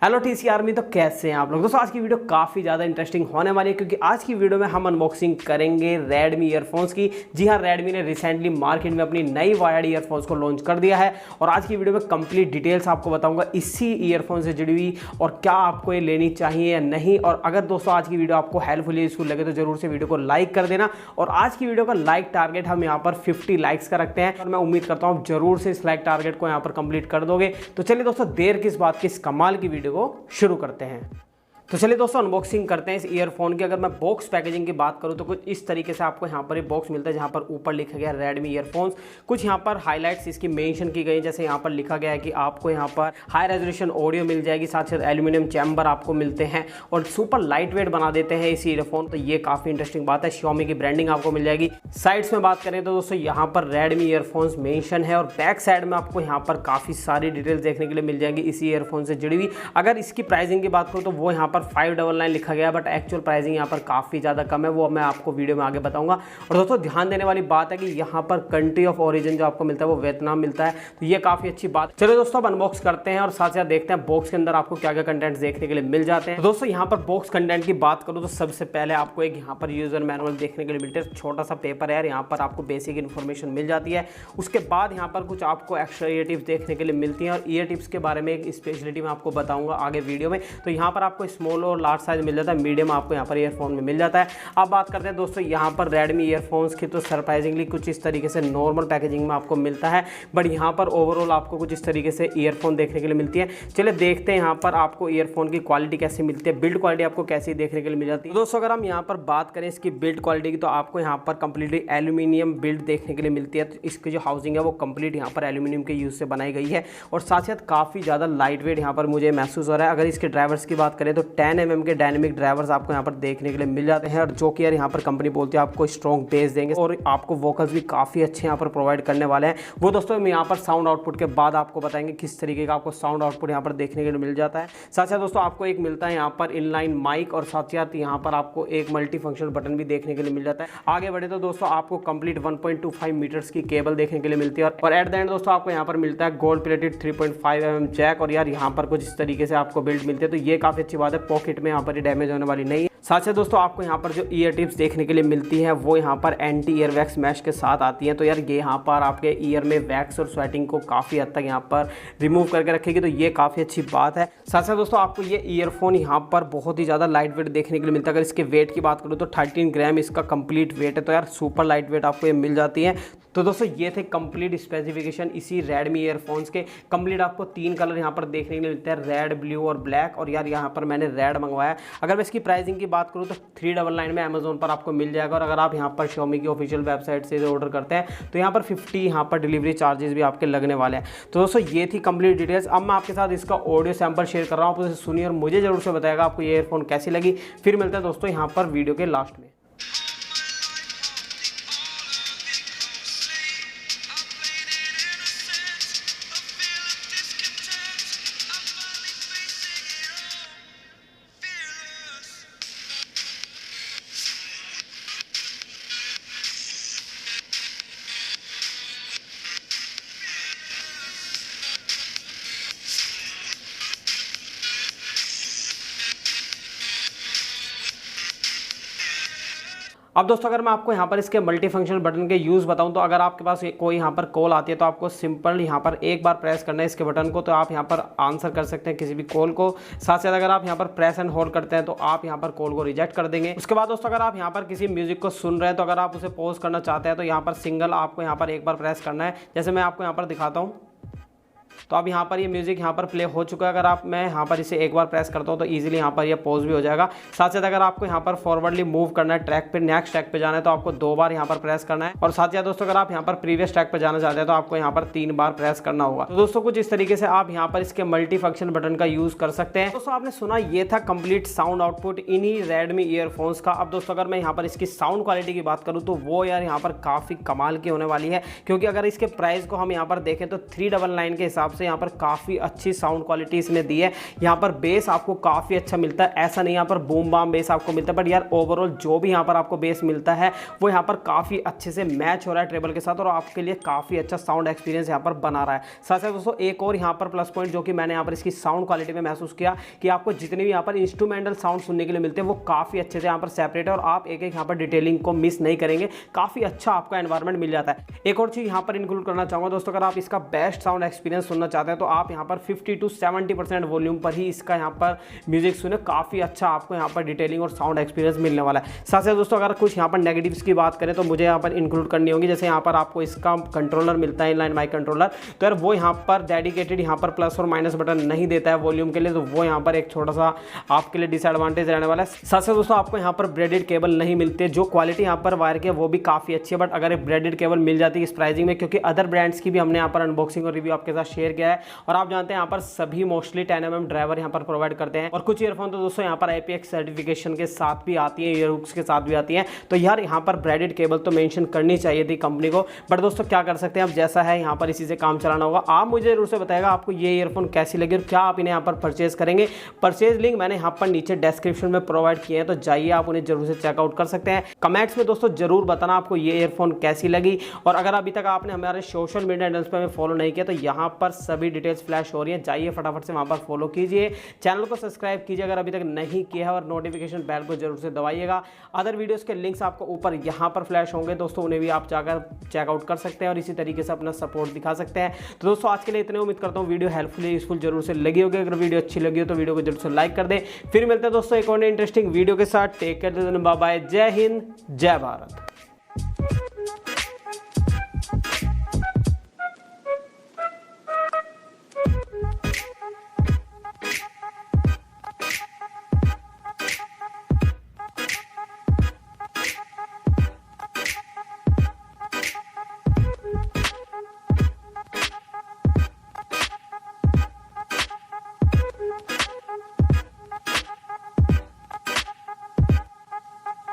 Hello TC army, तो कैसे हैं आप लोग। दोस्तों आज की वीडियो काफ़ी ज़्यादा इंटरेस्टिंग होने वाली है क्योंकि आज की वीडियो में हम अनबॉक्सिंग करेंगे रेडमी ईयरफोन्स की। जी हाँ, रेडमी ने रिसेंटली मार्केट में अपनी नई वायर्ड ईयरफोन्स को लॉन्च कर दिया है और आज की वीडियो में कंप्लीट डिटेल्स आपको बताऊंगा इसी ईयरफोन से जुड़ी हुई और क्या आपको ये लेनी चाहिए या नहीं। और अगर दोस्तों आज की वीडियो आपको हेल्पफुल यूजफुल लगे तो जरूर से वीडियो को लाइक कर देना। और आज की वीडियो का लाइक टारगेट हम यहाँ पर 50 लाइक्स का रखते हैं और मैं उम्मीद करता हूँ जरूर से इस लाइक टारगेट को यहाँ पर कंप्लीट कर दोगे। तो चलिए दोस्तों देर किस बात की, इस कमाल की वीडियो को शुरू करते हैं। तो चलिए दोस्तों अनबॉक्सिंग करते हैं इस ईयरफोन की। अगर मैं बॉक्स पैकेजिंग की बात करूं तो कुछ इस तरीके से आपको यहाँ पर एक बॉक्स मिलता है जहाँ पर ऊपर लिखा गया रेडमी ईयरफोन्स। कुछ यहाँ पर हाइलाइट्स इसकी मेंशन की गई, जैसे यहाँ पर लिखा गया है कि आपको यहाँ पर हाई रेजोल्यूशन ऑडियो मिल जाएगी, साथ साथ एल्यूमिनियम चैम्बर आपको मिलते हैं और सुपर लाइट वेट बना देते हैं इस ईयरफोन। तो ये काफ़ी इंटरेस्टिंग बात है। Xiaomi की ब्रांडिंग आपको मिल जाएगी। साइड्स में बात करें तो दोस्तों यहाँ पर रेडमी ईयरफोन्स मेंशन है और बैक साइड में आपको यहाँ पर काफ़ी सारी डिटेल्स देखने के लिए मिल जाएगी इसी ईयरफोन से जुड़ी हुई। अगर इसकी प्राइसिंग की बात करूँ तो वो यहाँ पर 599 लिखा गया, बट एक्चुअल प्राइसिंग यहाँ पर काफ़ी ज़्यादा कम है, वो मैं आपको वीडियो में आगे बताऊंगा। और दोस्तों ध्यान देने वाली बात है कि यहाँ पर कंट्री ऑफ ओरिजिन जो आपको मिलता है वो वियतनाम मिलता है, तो ये काफ़ी अच्छी बात। चलो दोस्तों अब अनबॉक्स करते हैं और साथ साथ देखते हैं बॉक्स के अंदर आपको क्या क्या कंटेंट्स देखने के लिए मिल जाते हैं। तो दोस्तों यहाँ पर बॉक्स कंटेंट की बात करूँ तो सबसे पहले आपको एक यहाँ पर यूजर मैनुअल देखने के लिए मिलता है। छोटा सा पेपर है, यहाँ पर आपको बेसिक इन्फॉर्मेशन मिल जाती है। उसके बाद यहाँ पर कुछ आपको एक्स्ट्रा ईयर टिप्स देखने के लिए मिलती हैं और ईयर टिप्स के बारे में एक स्पेशलिटी मैं आपको बताऊंगा आगे वीडियो में। तो यहाँ पर आपको स्मॉल और लार्ज साइज मिल जाता है, मीडियम आपको यहाँ पर ईयरफोन में मिल जाता है। अब बात करते हैं दोस्तों यहाँ पर रेडमी ईयरफोन्स की, तो सरप्राइजिंगली कुछ इस तरीके से नॉर्मल पैकेजिंग में आपको मिलता है, बट यहाँ पर ओवरऑल आपको कुछ इस तरीके से ईयरफोन देखने के लिए मिलती है। चलिए देखते हैं यहाँ पर आपको ईयरफोन की क्वालिटी कैसी मिलती है, बिल्ड क्वालिटी आपको कैसी देखने के लिए मिल जाती है। दोस्तों अगर हम यहाँ पर बात करें इसकी बिल्ड क्वालिटी की तो आपको यहाँ पर कंप्लीटली एल्यूमिनियम बिल्ड देखने के लिए मिलती है। तो इसकी जो हाउसिंग है वो कंप्लीट यहाँ पर एल्यूमिनियम के यूज से बनाई गई है और साथ साथ काफ़ी ज़्यादा लाइट वेट यहाँ पर मुझे महसूस हो रहा है। अगर इसके ड्राइवर्स की बात करें तो 10 mm के डायनेमिक ड्राइवर्स आपको यहाँ पर देखने के लिए मिल जाते हैं और जो कि यार यहाँ पर कंपनी बोलती है आपको स्ट्रॉन्ग बेस देंगे और आपको वोकल्स भी काफ़ी अच्छे यहाँ पर प्रोवाइड करने वाले हैं। वो दोस्तों हम यहाँ पर साउंड आउटपुट के बाद आपको बताएंगे किस तरीके का आपको साउंड आउटपुट यहाँ पर देखने के लिए मिल जाता है। साथ साथ दोस्तों आपको एक मिलता है यहाँ पर इनलाइन माइक और साथ साथ यहाँ पर आपको एक मल्टी फंक्शनल बटन भी देखने के लिए मिल जाता है। आगे बढ़े तो दोस्तों आपको कंप्लीट 1.25 मीटर्स की केबल देखने के लिए मिलती है और एट द एंड दोस्तों आपको यहाँ पर मिलता है गोल्ड प्लेटेड 3.5 mm जैक और यार यहाँ पर कुछ इस तरीके से आपको बिल्ड मिलते हैं। तो ये काफ़ी अच्छी बात है, पॉकेट में यहाँ पर ये डैमेज होने वाली नहीं है। साथ ही दोस्तों आपको यहाँ पर जो ईयर टिप्स देखने के लिए मिलती है वो यहाँ पर एंटी ईयर वैक्स मैश के साथ आती हैं। तो यार ये यहाँ पर आपके ईयर में वैक्स और स्वेटिंग को काफ़ी हद तक यहाँ पर रिमूव करके रखेगी, तो ये काफ़ी अच्छी बात है। साथ साथ दोस्तों आपको ये ईयरफोन यहाँ पर बहुत ही ज़्यादा लाइट वेट देखने के लिए मिलता है। अगर इसके वेट की बात करूँ तो 13 ग्राम इसका कंप्लीट वेट है, तो यार सुपर लाइट वेट आपको ये मिल जाती है। तो दोस्तों ये थे कंप्लीट स्पेसिफिकेशन इसी रेडमी ईयरफोन्स के। कंप्लीट आपको 3 कलर यहाँ पर देखने के लिए मिलते हैं, रेड, ब्लू और ब्लैक। और यार यहाँ पर मैंने रेड मंगवाया। अगर मैं इसकी प्राइसिंग की बात करूँ तो 399 में अमेजोन पर आपको मिल जाएगा और अगर आप यहाँ पर Xiaomi की ऑफिशियल वेबसाइट से ऑर्डर करते हैं तो यहाँ पर 50 यहाँ पर डिलीवरी चार्जेस भी आपके लगने वाले हैं। तो दोस्तों ये थी कंप्लीट डिटेल्स। अब मैं आपके साथ इसका ऑडियो सैंपल शेयर कर रहा हूँ, आप उसे सुनिए और मुझे जरूर से बताएगा आपको ये ईयरफोन कैसी लगी। फिर मिलते हैं दोस्तों यहाँ पर वीडियो के लास्ट में। अब दोस्तों अगर मैं आपको यहाँ पर इसके मल्टी फंक्शनल बटन के यूज़ बताऊँ तो अगर आपके पास कोई यहाँ पर कॉल आती है तो आपको सिंपल यहाँ पर एक बार प्रेस करना है इसके बटन को, तो आप यहाँ पर आंसर कर सकते हैं किसी भी कॉल को। साथ साथ अगर आप यहाँ पर प्रेस एंड होल्ड करते हैं तो आप यहाँ पर कॉल को रिजेक्ट कर देंगे। उसके बाद दोस्तों अगर आप यहाँ पर किसी म्यूजिक को सुन रहे हैं तो अगर आप उसे पॉज करना चाहते हैं तो यहाँ पर सिंगल आपको यहाँ पर एक बार प्रेस करना है। जैसे मैं आपको यहाँ पर दिखाता हूँ तो अब यहाँ पर ये म्यूजिक यहाँ पर प्ले हो चुका है। अगर आप मैं यहाँ पर इसे एक बार प्रेस करता हूँ तो इजीली यहाँ पर ये पॉज भी हो जाएगा। साथ साथ अगर आपको यहाँ पर फॉरवर्डली मूव करना है ट्रैक पे, नेक्स्ट ट्रैक पे जाना है तो आपको 2 बार यहाँ पर प्रेस करना है। और साथ ही दोस्तों अगर आप यहाँ पर प्रीवियस ट्रैक पे जाना चाहते हैं तो आपको यहाँ पर 3 बार प्रेस करना होगा। तो दोस्तों कुछ इस तरीके से आप यहाँ पर इसके मल्टी फंक्शन बटन का यूज कर सकते हैं। दोस्तों आपने सुना ये था कंप्लीट साउंड आउटपुट इन्हीं रेडमी ईयरफोन्स का। अब दोस्तों अगर मैं यहाँ पर इसकी साउंड क्वालिटी की बात करूँ तो वो यार यहाँ पर काफ़ी कमाल की होने वाली है, क्योंकि अगर इसके प्राइस को हम यहाँ पर देखें तो 399 के हिसाब से यहाँ पर काफ़ी अच्छी साउंड क्वालिटी इसने दी है। यहाँ पर बेस आपको काफ़ी अच्छा मिलता है, ऐसा नहीं यहाँ पर बूम बाम बेस आपको मिलता है, बट यार ओवरऑल जो भी यहाँ पर आपको बेस मिलता है वो यहाँ पर काफ़ी अच्छे से मैच हो रहा है ट्रेबल के साथ और आपके लिए काफ़ी अच्छा साउंड एक्सपीरियंस यहाँ पर बना रहा है। साथ साथ दोस्तों एक और यहाँ पर प्लस पॉइंट जो कि मैंने यहाँ पर इसकी साउंड क्वालिटी में महसूस किया कि आपको जितने भी यहाँ पर इंस्ट्रूमेंटल साउंड सुनने के लिए मिलते हैं वो काफ़ी अच्छे से यहाँ पर सेपरेट है और आप एक एक यहाँ पर डिटेलिंग को मिस नहीं करेंगे, काफ़ी अच्छा आपका एनवायरमेंट मिल जाता है। एक और चीज़ यहाँ पर इंक्लूड करना चाहूँगा दोस्तों, अगर आप इसका बेस्ट साउंड एक्सपीरियंस सुनना चाहते हैं तो आप यहाँ पर 50 to 70% वॉल्यूम पर ही इसका यहाँ पर म्यूजिक सुने, काफ़ी अच्छा आपको यहाँ पर डिटेलिंग और साउंड एक्सपीरियंस मिलने वाला है। साथ साथ दोस्तों अगर कुछ यहाँ पर नेगेटिव्स की बात करें तो मुझे यहाँ पर इंक्लूड करनी होगी, जैसे यहाँ पर आपको इसका कंट्रोलर मिलता है इनलाइन माइक कंट्रोलर, तो यार वो यहाँ पर डेडिकेटेड यहाँ पर प्लस और माइनस बटन नहीं देता है वॉल्यूम के लिए, तो वो यहाँ पर एक छोटा सा आपके लिए डिसएडवांटेज रहने वाला है। साथ साथ दोस्तों आपको यहाँ पर ब्रेडेड केबल नहीं मिलते, जो क्वालिटी यहाँ पर वायर की है वो भी काफ़ी अच्छी है, बट अगर ब्रेडेड केबल मिल जाती है इस प्राइसिंग में, क्योंकि अदर ब्रांड्स की भी हमने यहाँ पर अनबॉक्सिंग और रिव्यू आपके साथ शेयर किया है और आप जानते हैं यहाँ पर सभी मोस्टली 10mm ड्राइवर यहाँ पर प्रोवाइड करते हैं और कुछ ईयरफोन तो दोस्तों यहाँ पर IPX सर्टिफिकेशन के साथ भी आती है, ईयरहुक्स के साथ भी आती है, तो यार यहाँ पर ब्रेडेड केबल तो मेंशन करनी चाहिए थी कंपनी को, बट दोस्तों क्या कर सकते हैं, अब जैसा है यहाँ पर इसी से काम चलाना होगा। आप मुझे जरूर से बताएगा आपको ये ईयरफोन कैसी लगी और क्या आप इन्हें यहाँ पर परचेज करेंगे। परचेज लिंक मैंने यहाँ पर नीचे डिस्क्रिप्शन में प्रोवाइड किए हैं, तो जाइए आप उन्हें जरूर से चेकआउट कर सकते हैं। कमेंट्स में दोस्तों जरूर बताना आपको ये ईयरफोन कैसी लगी, और अगर अभी तक आपने हमारे सोशल मीडिया हैंडल्स पर फॉलो नहीं किया तो यहाँ पर सभी डिटेल्स फ्लैश हो रही है, जाइए फटाफट से वहाँ पर फॉलो कीजिए, चैनल को सब्सक्राइब कीजिए अगर अभी तक नहीं किया है और नोटिफिकेशन बेल को जरूर से दबाइएगा। अदर वीडियोस के लिंक्स आपको ऊपर यहाँ पर फ्लैश होंगे दोस्तों, उन्हें भी आप जाकर चेकआउट कर सकते हैं और इसी तरीके से अपना सपोर्ट दिखा सकते हैं। तो दोस्तों आज के लिए इतने, उम्मीद करता हूँ वीडियो हेल्पफुल यूजफुल जरूर से लगी होगी। अगर वीडियो अच्छी लगी हो तो वीडियो को जरूर से लाइक कर दें। फिर मिलते हैं दोस्तों एक और इंटरेस्टिंग वीडियो के साथ। टेक केयर, बाय बाय, जय हिंद, जय भारत।